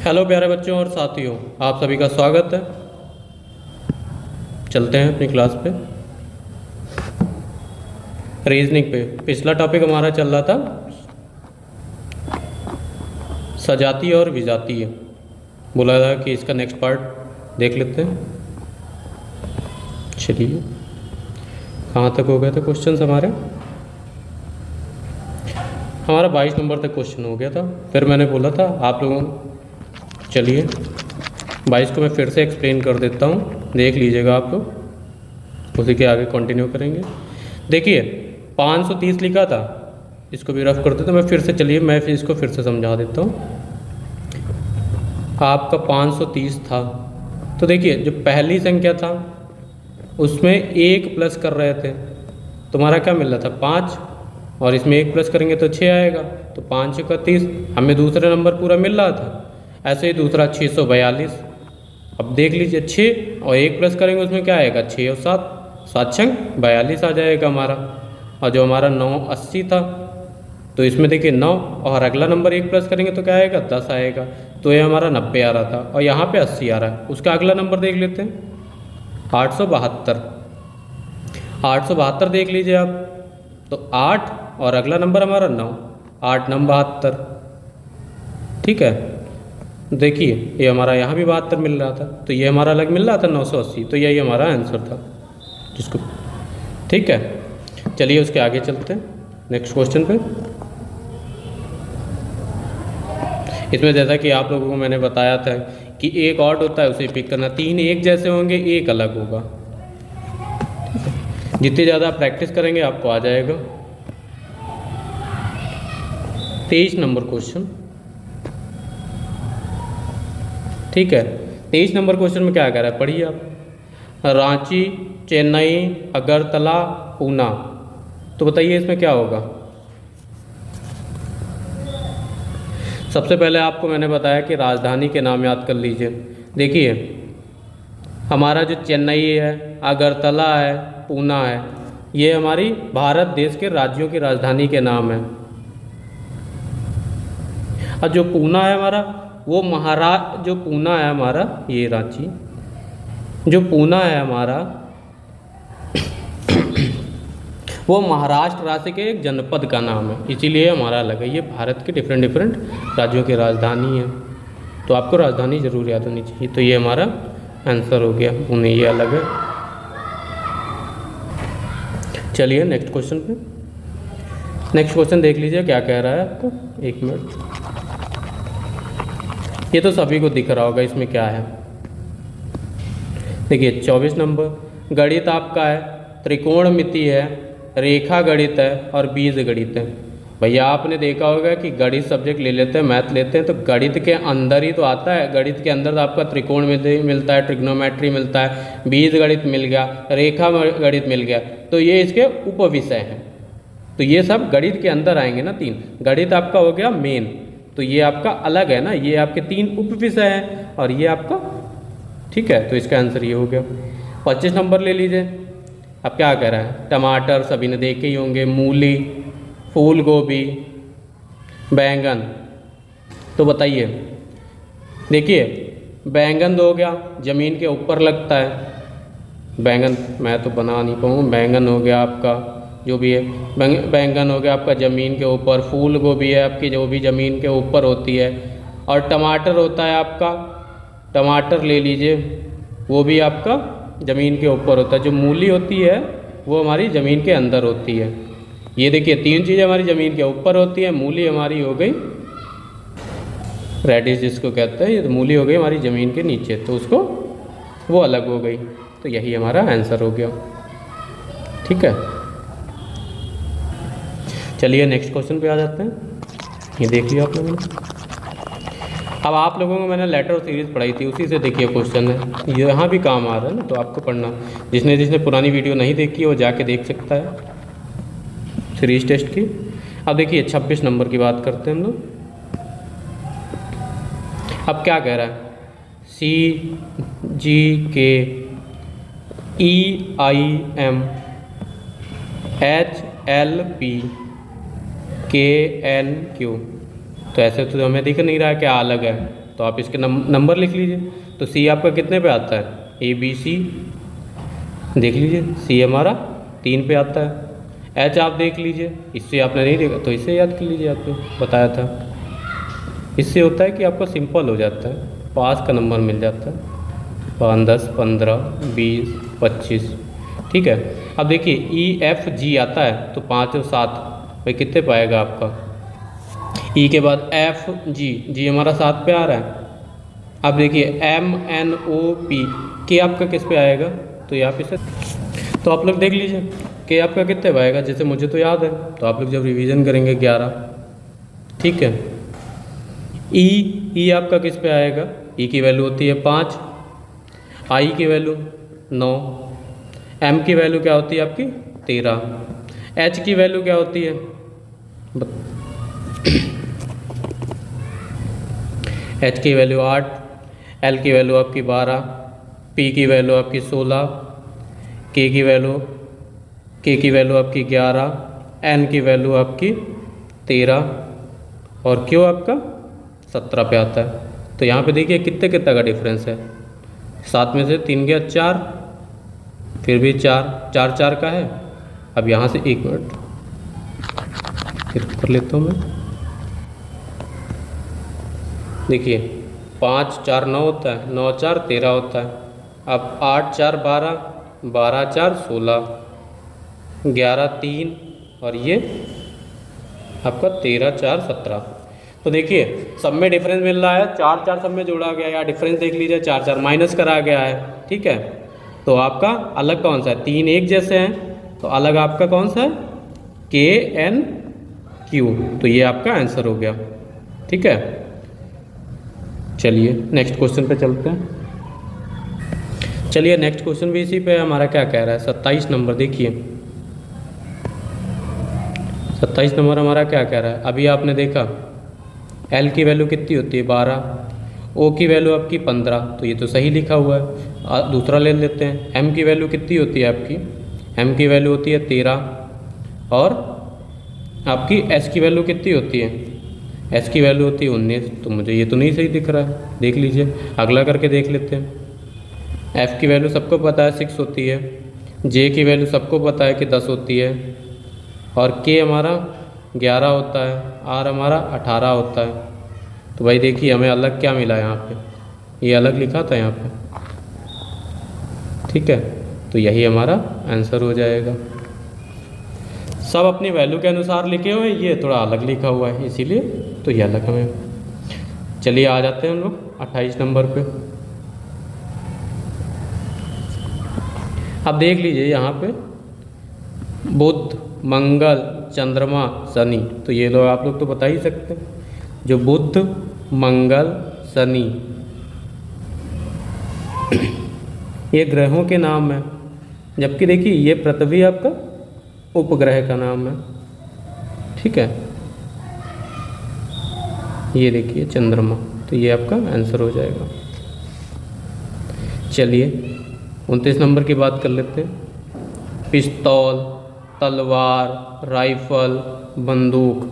Hello प्यारे बच्चों और साथियों, आप सभी का स्वागत है। चलते हैं अपनी क्लास पे। रीजनिंग पे पिछला टॉपिक हमारा चल रहा था सजातीय और विजातीय। बोला था कि इसका नेक्स्ट पार्ट देख लेते हैं। चलिए, कहाँ तक हो गए थे क्वेश्चंस हमारे? हमारा 22 नंबर तक क्वेश्चन हो गया था। फिर मैंने बोला था आप लोगों, चलिए 22 को मैं फिर से एक्सप्लेन कर देता हूँ, देख लीजिएगा आप लोग, उसी के आगे कंटिन्यू करेंगे। देखिए 530 लिखा था, इसको भी रफ कर देता हूँ मैं फिर से। चलिए मैं फिर इसको फिर से समझा देता हूँ। आपका 530 था, तो देखिए जो पहली संख्या था उसमें एक प्लस कर रहे थे, तुम्हारा क्या मिल रहा था 5, और इसमें एक प्लस करेंगे तो 6 आएगा, तो 5 का 30 हमें दूसरा नंबर पूरा मिल रहा था। ऐसे ही दूसरा 642। अब देख लीजिए 6 और एक प्लस करेंगे उसमें क्या आएगा 6 और 7, 7 छंग 42 आ जाएगा हमारा। और जो हमारा 980 था, तो इसमें देखिए 9 और अगला नंबर एक प्लस करेंगे तो क्या आएगा 10 आएगा, तो ये हमारा 90 आ रहा था और यहाँ पे 80 आ रहा है। उसका अगला नंबर देख लेते हैं 872। 872 देख लीजिए आप, तो 8 और अगला नंबर हमारा 9, 8 9 72। ठीक है, देखिए ये हमारा यहाँ भी 72 मिल रहा था, तो ये हमारा अलग मिल रहा था 980, तो यही हमारा आंसर था जिसको। ठीक है, चलिए उसके आगे चलते हैं नेक्स्ट क्वेश्चन पे। इसमें जैसा कि आप लोगों को मैंने बताया था कि एक ऑड होता है उसे पिक करना, 3 एक जैसे होंगे एक अलग होगा। जितनी ज़्यादा प्रैक्टिस करेंगे आपको आ जाएगा। 23 नंबर क्वेश्चन। ठीक है, 23 नंबर क्वेश्चन में क्या कह रहा है पढ़िए आप। रांची, चेन्नई, अगरतला, पूना, तो बताइए इसमें क्या होगा। सबसे पहले आपको मैंने बताया कि राजधानी के नाम याद कर लीजिए। देखिए हमारा जो चेन्नई है, अगरतला है, पूना है, ये हमारी भारत देश के राज्यों की राजधानी के नाम है। और जो पूना है हमारा वो जो पूना है हमारा, ये रांची, जो पूना है हमारा वो महाराष्ट्र राज्य के एक जनपद का नाम है, इसीलिए हमारा अलग है। ये भारत के डिफरेंट राज्यों की राजधानी है, तो आपको राजधानी जरूर याद होनी चाहिए। तो ये हमारा आंसर हो गया, पुणे ये अलग है। चलिए नेक्स्ट क्वेश्चन पे। नेक्स्ट क्वेश्चन देख लीजिए क्या कह रहा है आपको, एक मिनट। ये तो सभी को दिख रहा होगा, इसमें क्या है देखिए। 24 नंबर गणित आपका है, त्रिकोणमिति है, रेखा गणित है और बीज गणित है। भैया आपने देखा होगा कि गणित सब्जेक्ट ले लेते हैं, मैथ लेते हैं, तो गणित के अंदर ही तो आता है। गणित के अंदर तो आपका त्रिकोण मिलता है, ट्रिग्नोमेट्री मिलता है, बीज गणित मिल गया, रेखा गणित मिल गया, तो ये इसके उपविषय हैं। तो ये सब गणित के अंदर आएंगे ना। 3 गणित आपका हो गया मेन, तो ये आपका अलग है ना, ये आपके 3 उपविषय हैं और ये आपका। ठीक है, तो इसका आंसर ये हो गया। 25 नंबर ले लीजिए। अब क्या कह रहा है, टमाटर सभी ने देखे ही होंगे, मूली, फूल गोभी, बैंगन, तो बताइए। देखिए बैंगन हो गया ज़मीन के ऊपर लगता है, बैंगन मैं तो बना नहीं पाऊँ, बैंगन हो गया आपका जो भी है, बैंगन हो गया आपका ज़मीन के ऊपर, फूल गोभी है आपकी जो भी ज़मीन के ऊपर होती है, और टमाटर होता है आपका, टमाटर ले लीजिए वो भी आपका ज़मीन के ऊपर होता है। जो मूली होती है वो हमारी ज़मीन के अंदर होती है। ये देखिए 3 चीज़ें हमारी ज़मीन के ऊपर होती है। मूली हमारी हो गई रेडिश जिसको कहते हैं, ये तो मूली हो गई हमारी ज़मीन के नीचे, तो उसको वो अलग हो गई, तो यही हमारा आंसर हो गया। ठीक है, चलिए नेक्स्ट क्वेश्चन पे आ जाते हैं। ये देख लिया आप लोगों ने। अब आप लोगों को मैंने लेटर सीरीज पढ़ाई थी, उसी से देखिए क्वेश्चन है, यहाँ भी काम आ रहा है ना, तो आपको पढ़ना। जिसने पुरानी वीडियो नहीं देखी है वो जाके देख सकता है सीरीज टेस्ट की। अब देखिए 26 नंबर की बात करते हैं हम लोग। अब क्या कह रहा है, CGK EIM HLP KNQ, तो ऐसे तो हमें दिख नहीं रहा क्या अलग है, तो आप इसके नंबर लिख लीजिए। तो सी आपका कितने पे आता है, ए बी सी, देख लीजिए सी हमारा 3 पे आता है। एच आप देख लीजिए, इससे आपने नहीं देखा तो इससे याद कर लीजिए, आपको बताया था। इससे होता है कि आपको सिंपल हो जाता है, पास का नंबर मिल जाता है, 5, 10, 15, 20, 25। ठीक है। अब देखिए ई एफ जी आता है तो 5 और 7 भाई कितने पाएगा आपका, ई के बाद एफ जी, जी हमारा 7 पे आ रहा है। अब देखिए एम एन ओ पी, के आपका किस पे आएगा, तो ये आप इसे, तो आप लोग देख लीजिए के आपका कितने पे आएगा। जैसे मुझे तो याद है, तो आप लोग जब रिवीजन करेंगे 11। ठीक है। ई आपका किस पे आएगा, ई की वैल्यू होती है 5, आई की वैल्यू 9, एम की वैल्यू क्या होती है आपकी 13, एच की वैल्यू क्या होती है, एच की वैल्यू 8, एल की वैल्यू आपकी 12, पी की वैल्यू आपकी 16, के की वैल्यू आपकी 11, एन की वैल्यू आपकी 13 और क्यू आपका 17 पे आता है। तो यहाँ पे देखिए कितने कितना का डिफरेंस है, 7 में से 3 गया 4, फिर भी 4 4 का है। अब यहाँ से 1 मिनट फिर कर लेता हूँ मैं। देखिए 5 4 9 होता है, 9 4 13 होता है। अब 8 4 12, 12 4 16, 11 3 और ये आपका 13 4 17। तो देखिए सब में डिफरेंस मिल रहा है, 4 4 सब में जोड़ा गया, या डिफरेंस देख लीजिए 4 4 माइनस करा गया है। ठीक है। तो आपका अलग कौन सा है, 3 एक जैसे हैं, तो अलग आपका कौन सा है, के एन क्यू। तो ये आपका आंसर हो गया। ठीक है। चलिए नेक्स्ट क्वेश्चन पे चलते हैं। चलिए नेक्स्ट क्वेश्चन भी इसी पे हमारा क्या कह रहा है, 27 नंबर देखिए। 27 नंबर हमारा क्या कह रहा है, अभी आपने देखा एल की वैल्यू कितनी होती है 12, ओ की वैल्यू आपकी 15, तो ये तो सही लिखा हुआ है। दूसरा ले लेते हैं, एम की वैल्यू कितनी होती है आपकी, एम की वैल्यू होती है 13 और आपकी एस की वैल्यू कितनी होती है, एस की वैल्यू होती है 19। तो मुझे ये तो नहीं सही दिख रहा है, देख लीजिए अगला करके देख लेते हैं। एफ़ की वैल्यू सबको पता है 6 होती है, जे की वैल्यू सबको पता है कि 10 होती है और के हमारा 11 होता है, आर हमारा 18 होता है। तो भाई देखिए हमें अलग क्या मिला यहाँ पे, ये अलग लिखा था यहाँ पे। ठीक है। तो यही हमारा आंसर हो जाएगा। सब अपनी वैल्यू के अनुसार लिखे हुए, ये थोड़ा अलग लिखा हुआ है इसीलिए तो ये अलग हमें। चलिए आ जाते हैं हम लोग 28 नंबर पे। अब देख लीजिए यहाँ पे बुध, मंगल, चंद्रमा, शनि, तो ये लोग आप लोग तो बता ही सकते हैं। जो बुध, मंगल, शनि ये ग्रहों के नाम है, जबकि देखिए ये पृथ्वी आपका उपग्रह का नाम है। ठीक है। ये देखिए चंद्रमा, तो ये आपका आंसर हो जाएगा। चलिए 29 नंबर की बात कर लेते हैं। पिस्तौल, तलवार, राइफल, बंदूक।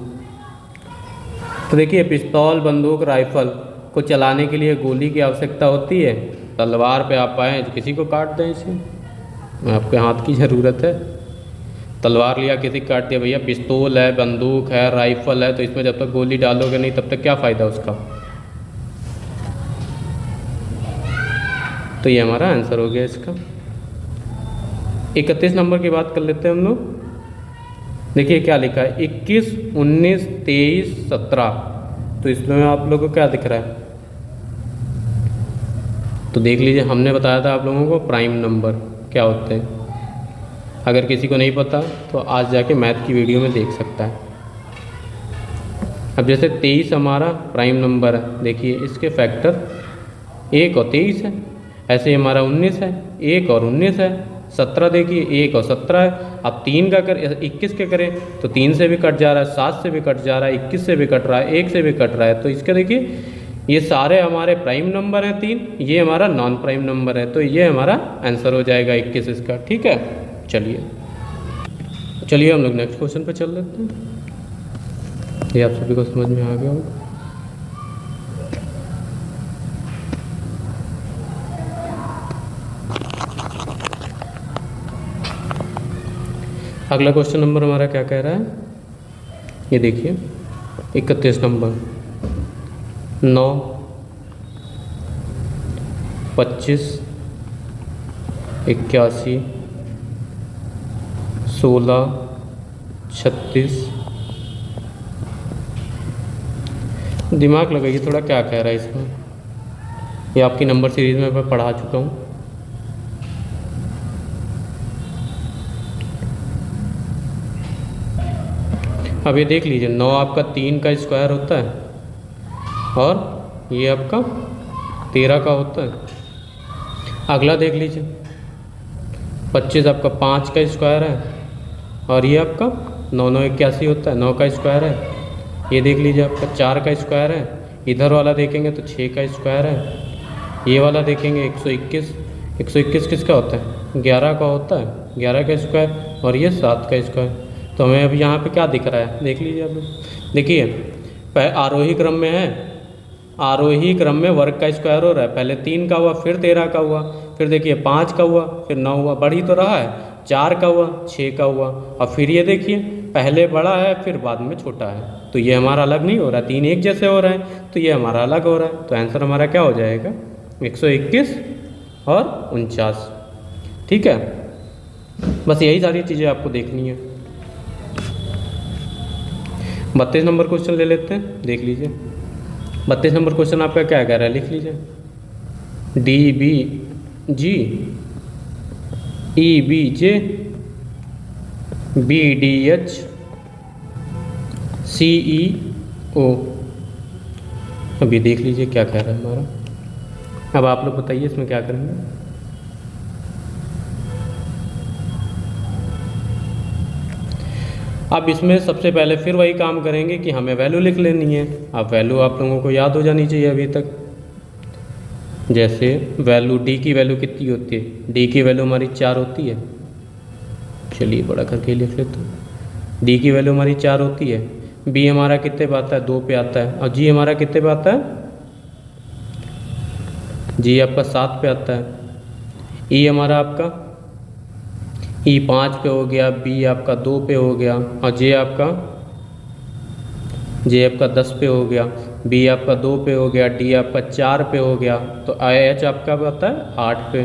तो देखिए पिस्तौल, बंदूक, राइफल को चलाने के लिए गोली की आवश्यकता होती है। तलवार पे आप आएँ तो किसी को काट दें, इसे आपके हाथ की ज़रूरत है। तलवार लिया किसी को काट दिया, भैया पिस्तौल है, बंदूक है, राइफल है, तो इसमें जब तक गोली डालोगे नहीं तब तक क्या फ़ायदा उसका। तो ये हमारा आंसर हो गया इसका। 31 नंबर की बात कर लेते हैं हम लोग। देखिए क्या लिखा है, 21, 19, 23, 17। तो इसमें आप लोगों को क्या दिख रहा है, तो देख लीजिए हमने बताया था आप लोगों को प्राइम नंबर क्या होते हैं। अगर किसी को नहीं पता तो आज जाके मैथ की वीडियो में देख सकता है। अब जैसे 23 हमारा प्राइम नंबर है, देखिए इसके फैक्टर 1 और 23 है। ऐसे ही हमारा 19 है, 1 और 19 है। 17 देखिए 1 और 17 है। अब 3 का कर 21 के करें तो 3 से भी कट जा रहा है, 7 से भी कट जा रहा है, 21 से भी कट रहा है, 1 से भी कट रहा है। तो इसका देखिए ये सारे हमारे प्राइम नंबर हैं 3, ये हमारा नॉन प्राइम नंबर है। तो ये हमारा आंसर हो जाएगा 21 इसका। ठीक है। चलिए हम लोग नेक्स्ट क्वेश्चन पे चल लेते हैं। ये आप सभी को समझ में आ गया होगा। अगला क्वेश्चन नंबर हमारा क्या कह रहा है, ये देखिए 31 नंबर। 9, 25, 81, 16, 36। दिमाग लगाइए थोड़ा, क्या कह रहा है इसमें। ये आपकी नंबर सीरीज में मैं पढ़ा चुका हूँ। अब ये देख लीजिए, 9 आपका 3 का स्क्वायर होता है और ये आपका 13 का होता है। अगला देख लीजिए, 25 आपका 5 का स्क्वायर है और ये आपका 9 9 81 होता है, 9 का स्क्वायर है। ये देख लीजिए आपका 4 का स्क्वायर है। इधर वाला देखेंगे तो 6 का स्क्वायर है। ये वाला देखेंगे 121, 121 किसका होता है, 11 का होता है, 11 का स्क्वायर और ये 7 का स्क्वायर। तो हमें अभी यहाँ पे क्या दिख रहा है, देख लीजिए आप। देखिए आरोही क्रम में है, आरोही क्रम में वर्ग का स्क्वायर हो रहा है। पहले 3 का हुआ, फिर 13 का हुआ, फिर देखिए 5 का हुआ, फिर 9 हुआ, बढ़ ही तो रहा है। 4 का हुआ, 6 का हुआ और फिर ये देखिए पहले बड़ा है फिर बाद में छोटा है। तो ये हमारा अलग नहीं हो रहा, 3 एक जैसे हो रहे हैं, तो ये हमारा अलग हो रहा है। तो आंसर हमारा क्या हो जाएगा, 121 और 49। ठीक है, बस यही सारी चीज़ें आपको देखनी है। 32 नंबर क्वेश्चन ले लेते हैं, देख लीजिए। 32 नंबर क्वेश्चन आपका क्या कह रहा है, लिख लीजिए। DBG EBJ BDH CEO। अभी देख लीजिए क्या कह रहा है हमारा। अब आप लोग बताइए इसमें क्या करेंगे। अब इसमें सबसे पहले फिर वही काम करेंगे कि हमें वैल्यू लिख लेनी है। अब वैल्यू आप लोगों को याद हो जानी चाहिए अभी तक। जैसे वैल्यू डी की वैल्यू कितनी होती है, डी की वैल्यू हमारी 4 होती है। चलिए बड़ा करके लिख लेते हैं। डी की वैल्यू हमारी 4 होती है। बी हमारा कितने पे आता है, 2 पे आता है। और जी हमारा कितने पे आता है, जी आपका 7 पे आता है। ई हमारा आपका ई 5 पे हो गया, बी आपका 2 पे हो गया और जे आपका 10 पे हो गया, बी आपका 2 पे हो गया, डी आपका 4 पे हो गया। तो एच आपका आता है 8 पे।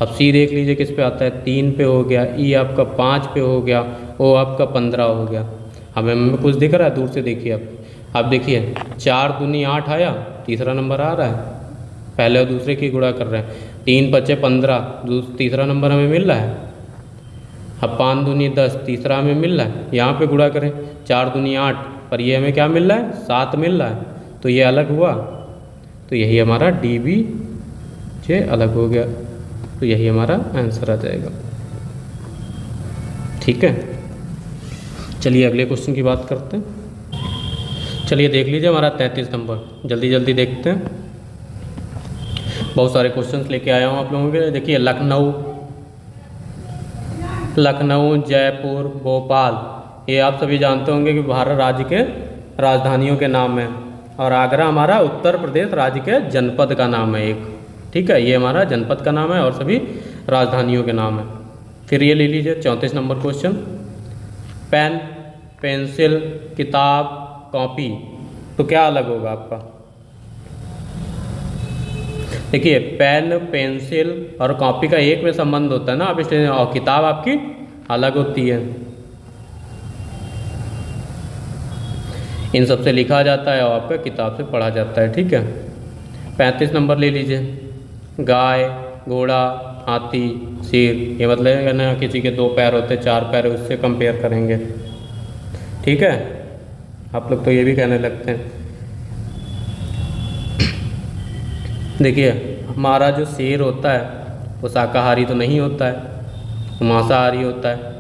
अब सी देख लीजिए किस पे आता है, 3 पे हो गया, ई आपका 5 पे हो गया, ओ आपका 15 हो गया। हमें कुछ दिख रहा है, दूर से देखिए आप। अब देखिए 4 दूनी 8 आया, तीसरा नंबर आ रहा है। पहले और दूसरे की गुणा कर रहे हैं, 3 5 15, तीसरा नंबर हमें मिल रहा है। अब 5 दूनी 10, तीसरा हमें मिल रहा है। यहाँ पे गुणा करें, 4 दूनी 8, पर ये हमें क्या मिल रहा है, 7 मिल रहा है। तो ये अलग हुआ, तो यही हमारा DBJ अलग हो गया। तो यही हमारा आंसर आ जाएगा। ठीक है, चलिए अगले क्वेश्चन की बात करते हैं। चलिए देख लीजिए हमारा 33 नंबर, जल्दी जल्दी देखते हैं। बहुत सारे क्वेश्चंस लेके आया हूँ आप लोगों के लिए। देखिए लखनऊ, जयपुर, भोपाल, ये आप सभी जानते होंगे कि भारत राज्य के राजधानियों के नाम हैं। और आगरा हमारा उत्तर प्रदेश राज्य के जनपद का नाम है एक। ठीक है, ये हमारा जनपद का नाम है और सभी राजधानियों के नाम है। फिर ये ले लीजिए 34 नंबर क्वेश्चन। पेन, पेंसिल, किताब, कॉपी, तो क्या अलग होगा आपका। देखिए पेन, पेंसिल और कॉपी का एक में संबंध होता है ना आप इसलिए, और किताब आपकी अलग होती है। इन सब से लिखा जाता है और आपका किताब से पढ़ा जाता है। ठीक है, 35 नंबर ले लीजिए। गाय, घोड़ा, हाथी, शेर, ये मतलब है ना किसी के 2 पैर होते, 4 पैर, उससे कंपेयर करेंगे। ठीक है, आप लोग तो ये भी कहने लगते हैं। देखिए हमारा जो शेर होता है वो शाकाहारी तो नहीं होता है, वो मांसाहारी होता है।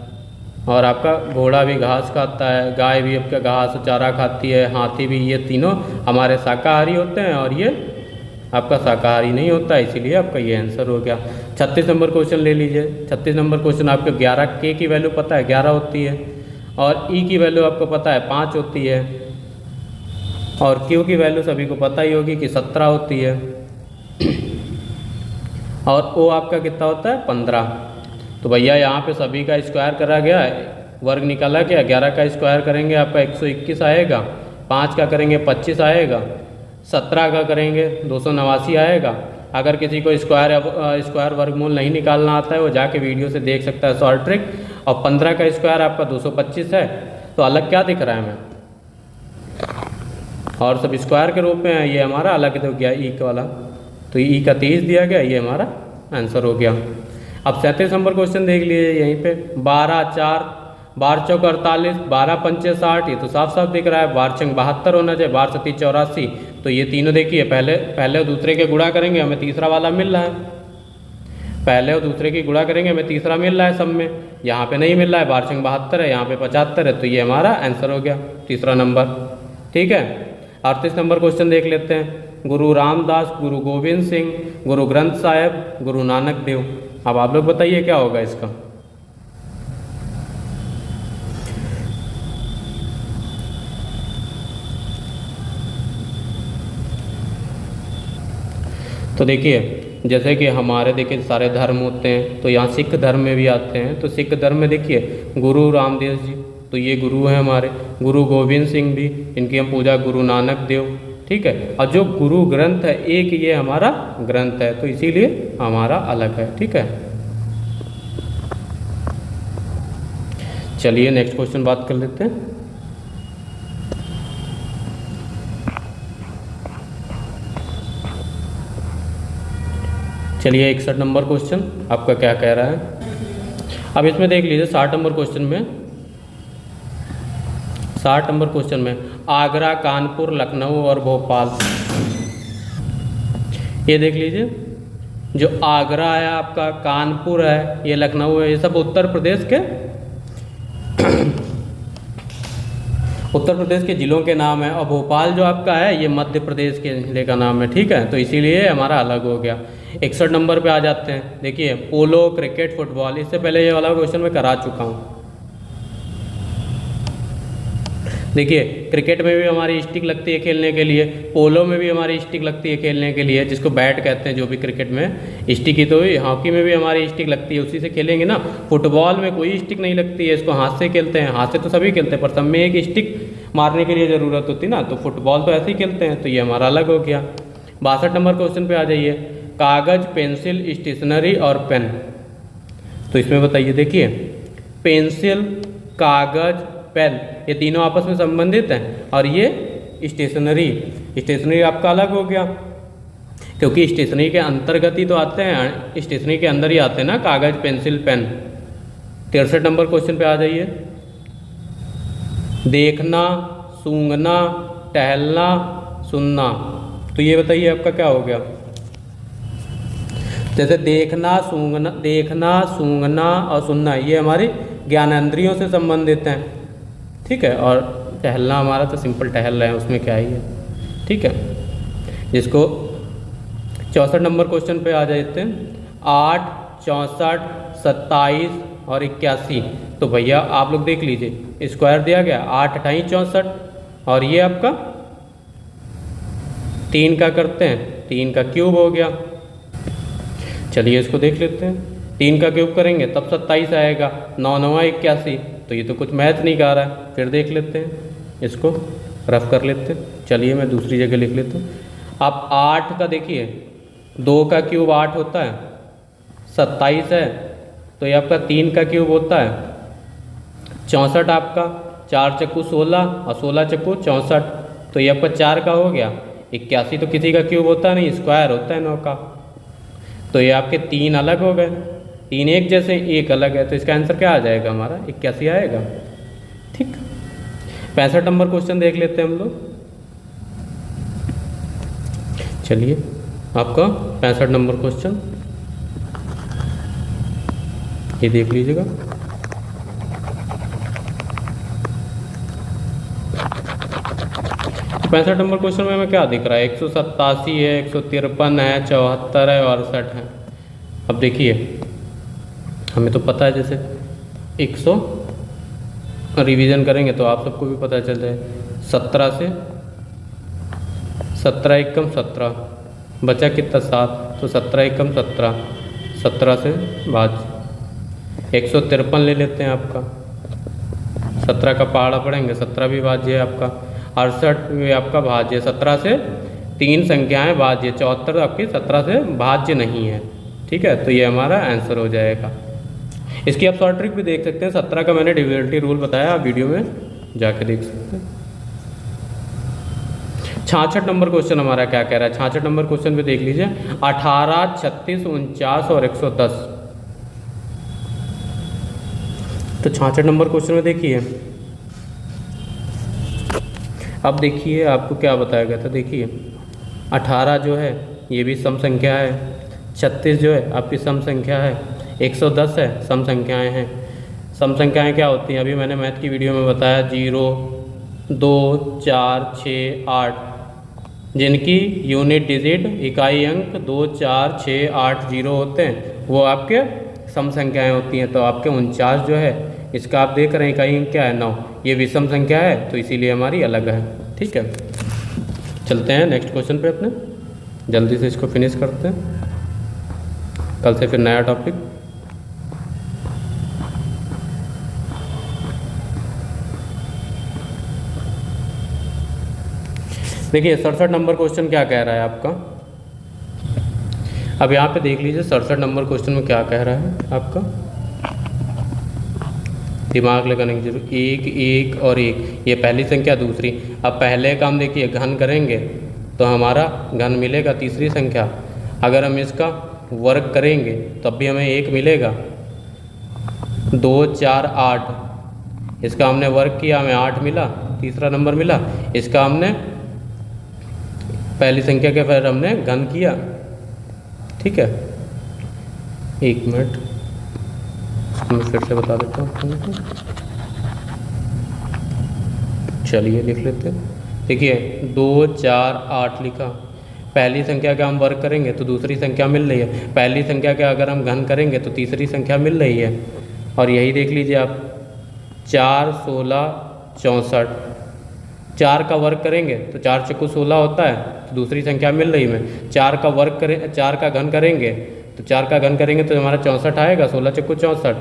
और आपका घोड़ा भी घास खाता है, गाय भी आपका घास चारा खाती है, हाथी भी, ये तीनों हमारे शाकाहारी होते हैं और ये आपका शाकाहारी नहीं होता है, इसीलिए आपका ये आंसर हो गया। 36 नंबर क्वेश्चन ले लीजिए। 36 नंबर क्वेश्चन आपको 11 के की वैल्यू पता है 11 होती है, और ई की वैल्यू आपको पता है 5 होती है, और क्यू की वैल्यू सभी को पता ही होगी कि 17 होती है, और ओ आपका कितना होता है 15। तो भैया यहाँ पे सभी का स्क्वायर करा गया है, वर्ग निकाला क्या, 11 का स्क्वायर करेंगे आपका 121 आएगा, 5 का करेंगे 25 आएगा, 17 का करेंगे 289 आएगा। अगर किसी को स्क्वायर वर्गमूल नहीं निकालना आता है वो जाके वीडियो से देख सकता है शॉर्ट ट्रिक। और 15 का स्क्वायर आपका 225 है। तो अलग क्या दिख रहा है हमें, और सब स्क्वायर के रूप में है, ये हमारा अलग हो गया ई का वाला, तो ई का 23 दिया गया, ये हमारा आंसर हो गया। अब 37 नंबर क्वेश्चन देख लीजिए यहीं पे, 12 4 12 चौक 48 12 पंचे 60, ये तो साफ साफ दिख रहा है। 12 छंग 72 होना चाहिए, 12 सती 84, तो ये तीनों देखिए पहले और दूसरे के गुणा करेंगे हमें तीसरा वाला मिल रहा है, पहले और दूसरे की गुणा करेंगे हमें तीसरा मिल रहा है सब में, यहाँ पे नहीं मिल रहा है, 12 छंग 72 है, यहाँ पे 75 है, तो ये हमारा आंसर हो गया तीसरा नंबर। ठीक है, 38 नंबर क्वेश्चन देख लेते हैं, गुरु रामदास, गुरु गोविंद सिंह, गुरु ग्रंथ साहिब, गुरु नानक देव। अब आप लोग बताइए क्या होगा इसका। तो देखिए जैसे कि हमारे देखिए सारे धर्म होते हैं, तो यहाँ सिख धर्म में भी आते हैं, तो सिख धर्म में देखिए गुरु रामदेव जी, तो ये गुरु हैं हमारे, गुरु गोविंद सिंह भी, इनकी हम पूजा, गुरु नानक देव। ठीक है, और जो गुरु ग्रंथ है एक ये हमारा ग्रंथ है, तो इसीलिए हमारा अलग है। ठीक है, चलिए नेक्स्ट क्वेश्चन बात कर लेते हैं। चलिए 61 नंबर क्वेश्चन आपका क्या कह रहा है। अब इसमें देख लीजिए 60 नंबर क्वेश्चन में, 60 नंबर क्वेश्चन में आगरा, कानपुर, लखनऊ और भोपाल, ये देख लीजिए, जो आगरा है आपका, कानपुर है, ये लखनऊ है, ये सब उत्तर प्रदेश के उत्तर प्रदेश के ज़िलों के नाम है, और भोपाल जो आपका है ये मध्य प्रदेश के ज़िले का नाम है। ठीक है, तो इसीलिए हमारा अलग हो गया। 61 नंबर पे आ जाते हैं, देखिए पोलो, क्रिकेट, फुटबॉल, इससे पहले ये वाला क्वेश्चन मैं करा चुका हूँ। देखिए क्रिकेट में भी हमारी स्टिक लगती है खेलने के लिए, पोलो में भी हमारी स्टिक लगती है खेलने के लिए, जिसको बैट कहते हैं, जो भी क्रिकेट में स्टिक ही, तो हॉकी में भी हमारी स्टिक लगती है, उसी से खेलेंगे ना। फुटबॉल में कोई स्टिक नहीं लगती है, इसको हाथ से खेलते हैं, हाथ से तो सभी खेलते हैं, पर सब में एक स्टिक मारने के लिए ज़रूरत होती ना, तो फुटबॉल तो ऐसे ही खेलते हैं, तो ये हमारा अलग हो गया। 62 नंबर क्वेश्चन पर आ जाइए, कागज़, पेंसिल, स्टेशनरी और पेन, तो इसमें बताइए, देखिए पेंसिल, कागज़, पेन, ये तीनों आपस में संबंधित हैं, और ये स्टेशनरी आपका अलग हो गया, क्योंकि स्टेशनरी के अंतर्गत ही तो आते हैं, स्टेशनरी के अंदर ही आते हैं ना कागज़, पेंसिल, पेन। 63 नंबर क्वेश्चन पे आ जाइए, देखना, सूंघना, टहलना, सुनना, तो ये बताइए आपका क्या हो गया। जैसे देखना, सूंघना और सुनना, ये हमारी ज्ञानेंद्रियों से संबंधित हैं। ठीक है, और टहलना हमारा तो सिंपल टहल रहे हैं, उसमें क्या ही है। ठीक है, जिसको 64 नंबर क्वेश्चन पे आ जाते हैं, 8, 64, 27 और 81, तो भैया आप लोग देख लीजिए, स्क्वायर दिया गया 8 8 64, और ये आपका 3 का करते हैं, 3 का क्यूब हो गया। चलिए इसको देख लेते हैं, 3 का क्यूब करेंगे तब 27 आएगा, 9 9 81, तो ये तो कुछ मैथ नहीं कर रहा है। फिर देख लेते हैं, इसको रफ कर लेते हैं। चलिए मैं दूसरी जगह लिख लेता हूँ। आप 8 का देखिए, 2 का क्यूब 8 होता है, 27 है, तो ये आपका 3 का क्यूब होता है 64, आपका 4 चक्कू 16 और 16 चक्कू 64, तो ये आपका 4 का हो गया। 81 तो किसी का क्यूब होता नहीं, स्क्वायर होता है 9 का, तो ये आपके 3 अलग हो गए, 3 एक जैसे, 1 अलग है, तो इसका आंसर क्या आ जाएगा हमारा, 81 आएगा। ठीक, 65 नंबर क्वेश्चन देख लेते हैं हम लोग। चलिए आपका 65 नंबर क्वेश्चन ये देख लीजिएगा। तो 65 नंबर क्वेश्चन में हमें क्या दिख रहा है, 187 है, 153 है, 74 है और 68 है। अब देखिए हमें तो पता है, जैसे 100 रिवीजन करेंगे तो आप सबको भी पता चल जाए, 17 से 17 एकम 17 बचा कितना 7, तो 17 एकम 17, 17 से भाज 153 ले लेते हैं आपका, 17 का पहाड़ा पढ़ेंगे, 17 भी भाज्य है आपका। 68 भी आपका भाज्य, 17 से 3 संख्याएं भाज्य, 74 आपकी 17 से भाज्य नहीं है। ठीक है, तो ये हमारा आंसर हो जाएगा। इसकी आप शॉर्ट ट्रिक भी देख सकते हैं, 17 का मैंने डिविजिबिलिटी रूल बताया, आप वीडियो में जाके देख सकते हैं। 66 नंबर क्वेश्चन हमारा क्या कह रहा है, 66 नंबर क्वेश्चन पे देख लीजिए, 18, 36, 49 और 110। तो 66 नंबर क्वेश्चन में देखिए, अब देखिए आपको क्या बताया गया था। देखिए 18 जो है ये भी सम संख्या है, 36 जो है आपकी सम संख्या है, 110 है सम संख्याएं हैं। सम संख्याएं क्या होती हैं, अभी मैंने मैथ की वीडियो में बताया, 0, 2, 4, 6, 8, जिनकी यूनिट डिजिट इकाई अंक 2, 4, 6, 8, 0 होते हैं, वो आपके सम संख्याएं होती हैं। तो आपके 49 जो है, इसका आप देख रहे हैं इकाई अंक क्या है 9, ये विषम संख्या है, तो इसीलिए हमारी अलग है। ठीक है, चलते हैं नेक्स्ट क्वेश्चन पे अपने, जल्दी से इसको फिनिश करते हैं, कल से फिर नया टॉपिक। देखिए 67 नंबर क्वेश्चन क्या कह रहा है आपका, अब यहाँ पे देख लीजिए 67 नंबर क्वेश्चन में क्या कह रहा है आपका, दिमाग लगाने की जरूरत, 1, 1 और 1, ये पहली संख्या दूसरी। अब पहले का हम देखिए घन करेंगे तो हमारा घन मिलेगा तीसरी संख्या, अगर हम इसका वर्ग करेंगे तब भी हमें 1 मिलेगा। 2, 4, 8, इसका हमने वर्ग किया, हमें 8 मिला, तीसरा नंबर मिला। इसका हमने पहली संख्या के फिर हमने घन किया। ठीक है, 1 मिनट मैं फिर से बता देता हूँ, चलिए लिख लेते हैं। देखिए 2, 4, 8 लिखा, पहली संख्या का हम वर्ग करेंगे तो दूसरी संख्या मिल रही है, पहली संख्या का अगर हम घन करेंगे तो तीसरी संख्या मिल रही है। और यही देख लीजिए आप, 4, 16, 64, 4 का वर्ग करेंगे तो 4 चौको 16 होता है, तो दूसरी संख्या मिल रही है। 4 का वर्ग करें, 4 का घन करेंगे तो 4 का घन करेंगे तो हमारा 64 आएगा, 16 चौको 64।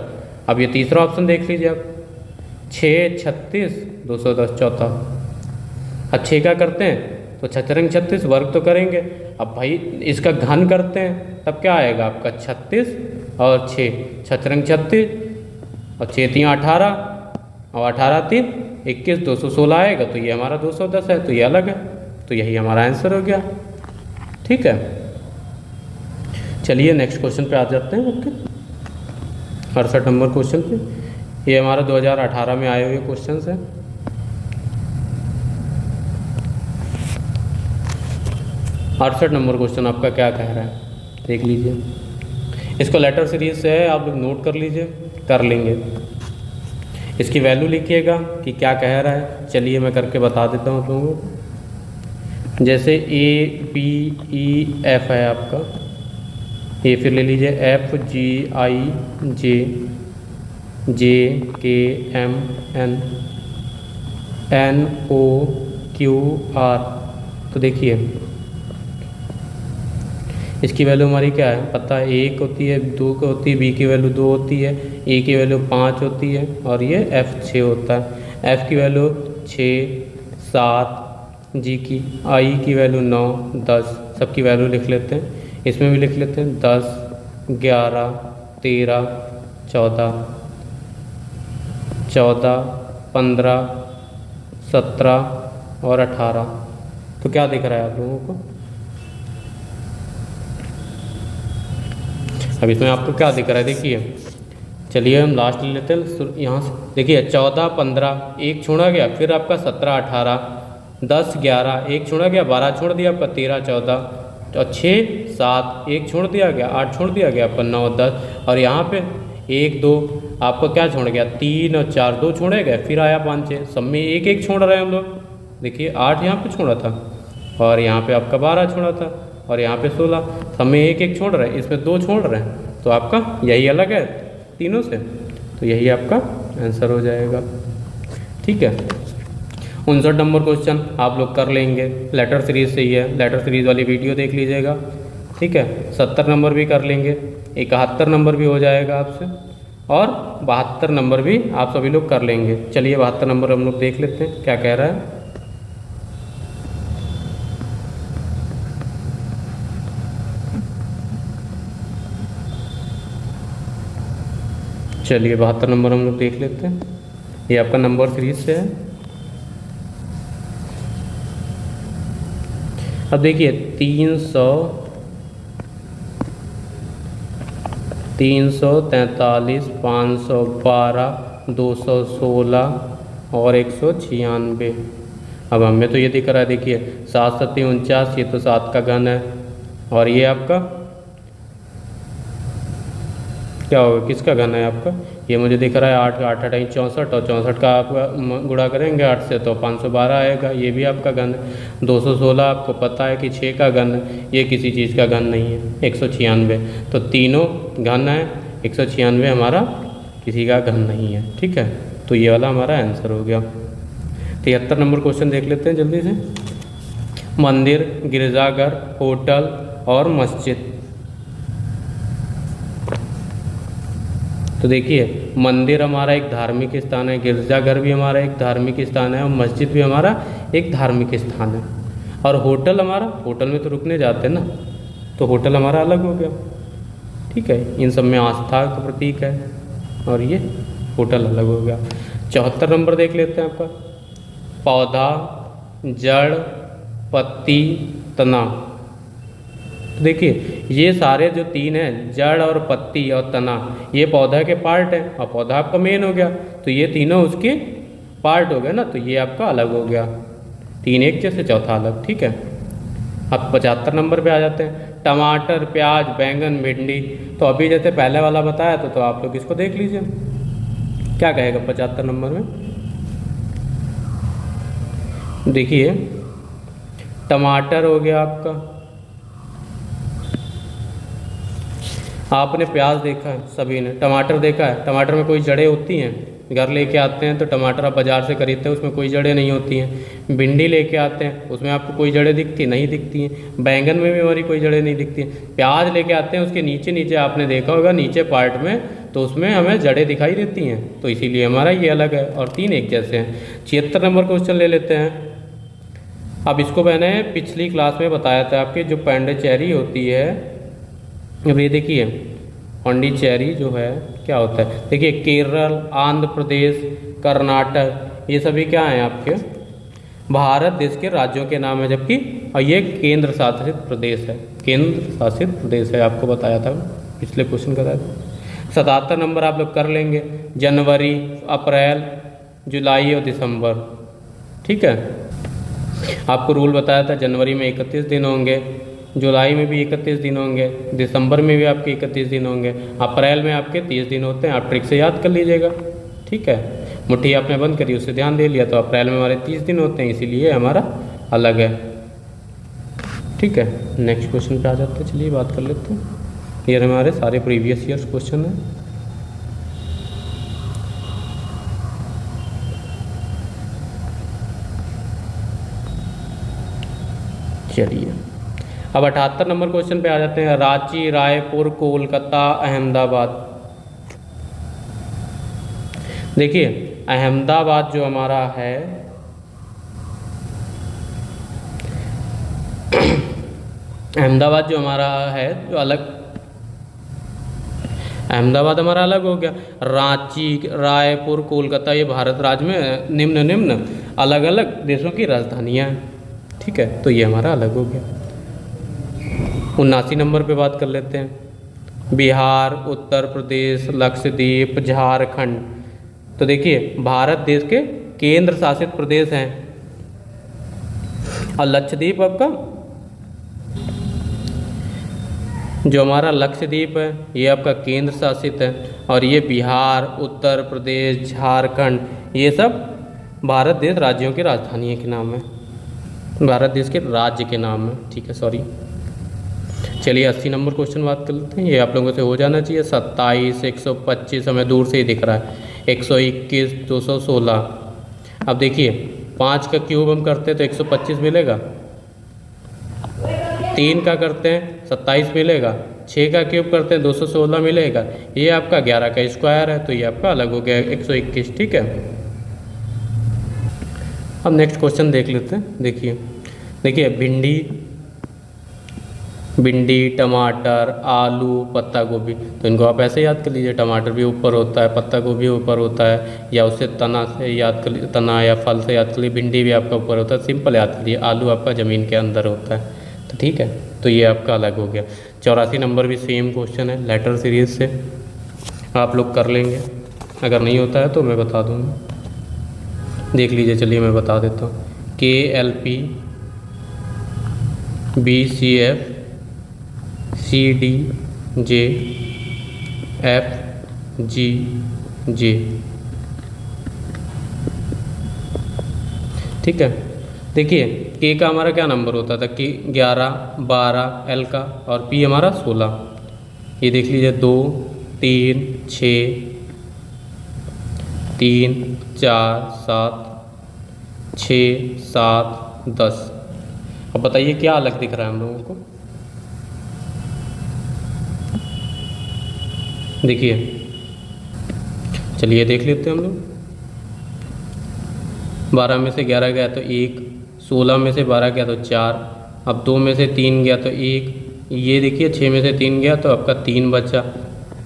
अब ये तीसरा ऑप्शन देख लीजिए आप, 6, 36, 210 चौथा। अब 6 का करते हैं तो 6 रंग 36, वर्ग तो करेंगे। अब भाई इसका घन करते हैं तब क्या आएगा आपका, 36 और 6, 6 रंग 36 और 6 3 18 और 18 3 21, 216 आएगा, तो ये हमारा 210 है, तो ये अलग है, तो यही हमारा आंसर हो गया। ठीक है, चलिए नेक्स्ट क्वेश्चन पे आ जाते हैं आपके 68 नंबर क्वेश्चन पे। ये हमारा 2018 में आए हुए क्वेश्चन है। अड़सठ नंबर क्वेश्चन आपका क्या कह रहा है, देख लीजिए। इसको लेटर सीरीज से है, आप लोग नोट कर लीजिए, कर लेंगे। इसकी वैल्यू लिखिएगा कि क्या कह रहा है। चलिए मैं करके बता देता हूँ लोगों को। जैसे A, B, E, F है आपका, ये फिर ले लीजिए F, G, I, J, J, K, M, N, N, O, Q, R। तो देखिए इसकी वैल्यू हमारी क्या है पता है, 1 होती है, 2 की होती है, B की वैल्यू 2 होती है, E की वैल्यू 5 होती है और ये F 6 होता है। F की वैल्यू 6, 7, G की, I की वैल्यू 9, 10, सबकी वैल्यू लिख लेते हैं। इसमें भी लिख लेते हैं 10, 11, 13, 14, 15, 17 और 18। तो क्या दिख रहा है आप लोगों को, अब इसमें आपको क्या दिख रहा है देखिए। चलिए हम लास्ट ले लेते हैं यहाँ से। देखिए 14, 15, 1 छोड़ा गया, फिर आपका 17, 18, 10, 11, 1 छोड़ा गया, 12 छोड़ दिया आपका, 13, 14 और 6, 7, 1 छोड़ दिया गया, 8 छोड़ दिया गया आपका, 9, 10 और यहाँ पे 1, 2 आपका क्या छोड़ गया, 3 और 4, 2 छोड़े गए, फिर आया 5, 6, सब में 1, 1 छोड़ रहे हैं हम लोग। देखिए 8 यहाँ पे छोड़ा था और यहाँ पे आपका 12 छोड़ा था और यहाँ पे 16, सब में 1, 1 छोड़ रहे हैं, इसमें 2 छोड़ रहे हैं, तो आपका यही अलग है तीनों से, तो यही आपका आंसर हो जाएगा। ठीक है, 59 नंबर क्वेश्चन आप लोग कर लेंगे, लेटर सीरीज से ही है, लेटर सीरीज वाली वीडियो देख लीजिएगा। ठीक है, 70 नंबर भी कर लेंगे, 71 नंबर भी हो जाएगा आपसे। और 72 नंबर भी आप सभी लोग कर लेंगे। चलिए 72 नंबर हम लोग देख लेते हैं क्या कह रहा है। चलिए 72 नंबर हम लोग देख लेते हैं। ये आपका नंबर सीरीज से है। अब देखिए 300, 343, 512, 216 और 196। अब हमें तो ये दिख रहा है, देखिए 7 7 49, ये तो 7 का घन है। और ये आपका क्या होगा, किसका घन है आपका, ये मुझे दिख रहा है 8 का 8 8 64, और 64 का आप गुणा करेंगे 8 से तो 512 आएगा, ये भी आपका घन है। 216 आपको पता है कि 6 का घन है, ये किसी चीज़ का घन नहीं है। 196, तो तीनों घन है, 196 हमारा किसी का घन नहीं है। ठीक है, तो ये वाला हमारा आंसर हो गया। 73 नंबर क्वेश्चन देख लेते हैं जल्दी से। मंदिर, गिरजाघर, होटल और मस्जिद। तो देखिए मंदिर हमारा एक धार्मिक स्थान है, गिरजाघर भी हमारा एक धार्मिक स्थान है, और मस्जिद भी हमारा एक धार्मिक स्थान है। और होटल हमारा, होटल में तो रुकने जाते हैं ना, तो होटल हमारा अलग हो गया। ठीक है, इन सब में आस्था का प्रतीक है, और ये होटल अलग हो गया। 74 नंबर देख लेते हैं आपका। पौधा, जड़, पत्ती, तना। तो देखिए ये सारे जो तीन हैं, जड़ और पत्ती और तना, ये पौधा के पार्ट हैं, और पौधा आपका मेन हो गया, तो ये तीनों उसके पार्ट हो गए ना, तो ये आपका अलग हो गया। 3 एक जैसे, चौथा अलग। ठीक है, अब 75 नंबर पे आ जाते हैं। टमाटर, प्याज, बैंगन, भिंडी। तो अभी जैसे पहले वाला बताया तो आप लोग इसको देख लीजिए क्या कहेगा 75 नंबर में। देखिए टमाटर हो गया आपका, आपने प्याज देखा है, सभी ने टमाटर देखा है। टमाटर में कोई जड़ें होती हैं, घर लेके आते हैं तो टमाटर आप बाज़ार से खरीदते हैं, उसमें कोई जड़ें नहीं होती हैं। भिंडी लेके आते हैं, उसमें आपको कोई जड़ें दिखती नहीं दिखती हैं। बैंगन में भी हमारी कोई जड़ें नहीं दिखती हैं। प्याज लेके आते हैं, उसके नीचे नीचे आपने देखा होगा, नीचे पार्ट में, तो उसमें हमें जड़ें दिखाई देती हैं, तो इसीलिए हमारा ये अलग है, और 3 एक जैसे हैं। 76 नंबर क्वेश्चन ले लेते हैं। अब इसको मैंने पिछली क्लास में बताया था, आपके जो पांडिचेरी होती है, अब ये देखिए पांडिचेरी जो है क्या होता है, देखिए केरल, आंध्र प्रदेश, कर्नाटक, ये सभी क्या हैं आपके भारत देश के राज्यों के नाम है, जबकि और ये केंद्र शासित प्रदेश है, केंद्र शासित प्रदेश है, आपको बताया था पिछले क्वेश्चन का। 77 नंबर आप लोग कर लेंगे। जनवरी, अप्रैल, जुलाई और दिसंबर। ठीक है, आपको रूल बताया था, जनवरी में 31 दिन होंगे, जुलाई में भी 31 दिन होंगे, दिसंबर में भी आपके 31 दिन होंगे, अप्रैल में आपके 30 दिन होते हैं। आप ट्रिक से याद कर लीजिएगा। ठीक है, मुट्ठी आपने बंद करी, उससे ध्यान दे लिया, तो अप्रैल में हमारे 30 दिन होते हैं, इसीलिए हमारा अलग है। ठीक है, नेक्स्ट क्वेश्चन पे आ जाते हैं, चलिए बात कर लेते हैं। ये हमारे सारे प्रीवियस ईयर्स क्वेश्चन हैं। चलिए अब 78 नंबर क्वेश्चन पे आ जाते हैं। रांची, रायपुर, कोलकाता, अहमदाबाद। देखिए अहमदाबाद जो हमारा है अहमदाबाद जो हमारा है जो अलग, अहमदाबाद हमारा अलग हो गया। रांची, रायपुर, कोलकाता, ये भारत राज्य में निम्न निम्न अलग अलग देशों की राजधानियाँ हैं। ठीक है, तो ये हमारा अलग हो गया। 79 नंबर पे बात कर लेते हैं। बिहार, उत्तर प्रदेश, लक्षद्वीप, झारखंड। तो देखिए भारत देश के केंद्र शासित प्रदेश हैं, और लक्षद्वीप आपका जो हमारा लक्षद्वीप है ये आपका केंद्र शासित है, और ये बिहार, उत्तर प्रदेश, झारखंड, ये सब भारत देश राज्यों की राजधानियों के नाम है, भारत देश के राज्य के नाम है। ठीक है, सॉरी। चलिए 80 नंबर क्वेश्चन बात कर लेते हैं। ये आप लोगों से हो जाना चाहिए। 27, 125 हमें दूर से ही दिख रहा है, 121, 216। अब देखिए 5 का क्यूब हम करते हैं तो 125 मिलेगा। 3 का करते हैं 27 मिलेगा, 6 का क्यूब करते हैं 216 मिलेगा, ये आपका 11 का स्क्वायर है, तो ये आपका अलग हो गया 121। ठीक है, अब नेक्स्ट क्वेश्चन देख लेते हैं। देखिए भिंडी, टमाटर, आलू, पत्ता गोभी, तो इनको आप ऐसे याद कर लीजिए, टमाटर भी ऊपर होता है, पत्ता गोभी ऊपर होता है, या उससे तना से याद कर लीजिए, तना या फल से याद कर लीजिए, भिंडी भी आपका ऊपर होता है, सिंपल याद कर लीजिए, आलू आपका ज़मीन के अंदर होता है। तो ठीक है, तो ये आपका अलग हो गया। 84 नंबर भी सेम क्वेश्चन है, लेटर सीरीज से आप लोग कर लेंगे, अगर नहीं होता है तो मैं बता दूँगा, देख लीजिए। चलिए मैं बता देता हूँ, KLP BCF CD J F G J। ठीक है, देखिए K का हमारा क्या नंबर होता था कि 11, 12, L का, और P हमारा 16। ये देख लीजिए 2, 3, 6, 3, 4, 7, 6, 7, 10। अब बताइए क्या अलग दिख रहा है हम लोगों को। देखिए चलिए देख लेते हैं हम लोग। 12 में से 11 गया तो 1, 16 में से 12 गया तो 4, अब 2 में से 3 गया तो 1, ये देखिए 6 में से 3 गया तो आपका 3 बचा,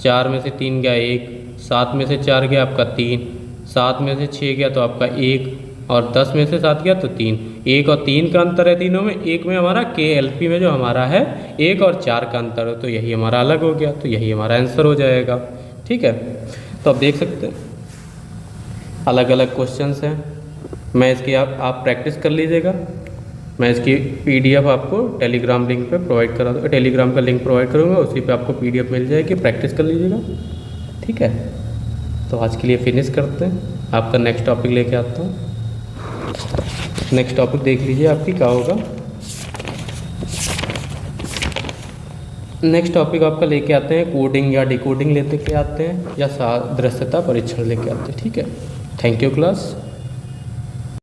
4 में से 3 गया 1, 7 में से 4 गया आपका 3, 7 में से 6 गया तो आपका 1, और 10 में से 7 गया तो 3। 1 और 3 का अंतर है तीनों में, 1 में हमारा KLP में जो हमारा है 1 और 4 का अंतर है, तो यही हमारा अलग हो गया, तो यही हमारा आंसर हो जाएगा। ठीक है, तो आप देख सकते हैं अलग अलग क्वेश्चंस हैं। मैं इसकी आप प्रैक्टिस कर लीजिएगा। मैं इसकी PDF आपको टेलीग्राम लिंक पे प्रोवाइड करा दूँगा, टेलीग्राम का लिंक प्रोवाइड करूँगा, उसी पे आपको PDF मिल जाएगी, प्रैक्टिस कर लीजिएगा। ठीक है, तो आज के लिए फिनिश करते हैं, आपका नेक्स्ट टॉपिक लेके आता हूँ। नेक्स्ट टॉपिक देख लीजिए आपकी क्या होगा। नेक्स्ट टॉपिक आपका लेके आते हैं कोडिंग या डिकोडिंग लेते के आते हैं, या सादृश्यता परीक्षण लेके आते हैं। ठीक है, थैंक यू क्लास।